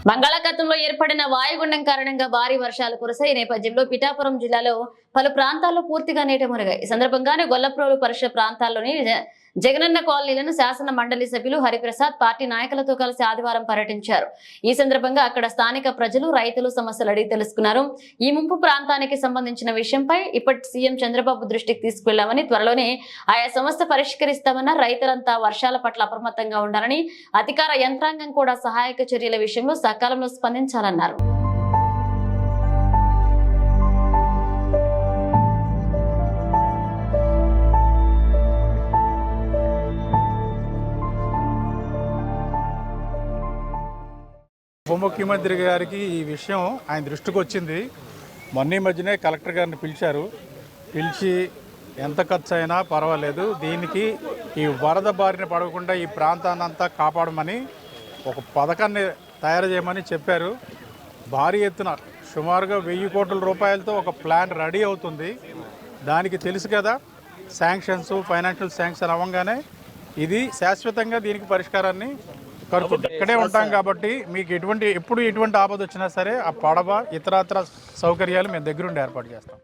బంగాళాఖాతంలో ఏర్పడిన వాయుగుండం కారణంగా భారీ వర్షాలు కురిశాయి. ఈ నేపథ్యంలో పిఠాపురం జిల్లాలో పలు ప్రాంతాల్లో పూర్తిగా నీట మునిగాయి. ఈ సందర్భంగానే గొల్లప్రోలు పరిసర ప్రాంతాల్లోని జగనన్న కాలనీలను శాసన మండలి సభ్యులు హరిప్రసాద్ పార్టీ నాయకులతో కలిసి ఆదివారం పర్యటించారు. ఈ సందర్భంగా అక్కడ స్థానిక ప్రజలు, రైతులు సమస్యలు అడిగి తెలుసుకున్నారు. ఈ ముంపు ప్రాంతానికి సంబంధించిన విషయంపై ఇప్పటి సీఎం చంద్రబాబు దృష్టికి తీసుకువెళ్లామని, త్వరలోనే ఆయా సమస్య పరిష్కరిస్తామన్న రైతులంతా వర్షాల పట్ల అప్రమత్తంగా ఉండాలని, అధికార యంత్రాంగం కూడా సహాయక చర్యల విషయంలో సకాలంలో స్పందించాలన్నారు. ఉప ముఖ్యమంత్రి గారికి ఈ విషయం ఆయన దృష్టికి వచ్చింది. మొన్న మధ్యనే కలెక్టర్ గారిని పిలిచి ఎంత ఖర్చు అయినా పర్వాలేదు, దీనికి ఈ వరద బారిన పడకుండా ఈ ప్రాంతాన్ని అంతా కాపాడమని ఒక పథకాన్ని తయారు చేయమని చెప్పారు. భారీ ఎత్తున సుమారుగా 1000 కోట్ల రూపాయలతో ఒక ప్లాన్ రెడీ అవుతుంది. దానికి తెలుసు కదా, శాంక్షన్స్, ఫైనాన్షియల్ శాంక్షన్ అవ్వగానే ఇది శాశ్వతంగా దీనికి పరిష్కారాన్ని ఇక్కడే ఉంటాం కాబట్టి మీకు ఎప్పుడు ఎటువంటి ఆపద వచ్చినా సరే ఆ పడవ ఇతరత్ర సౌకర్యాలు మేము దగ్గరుండి ఏర్పాటు చేస్తాం.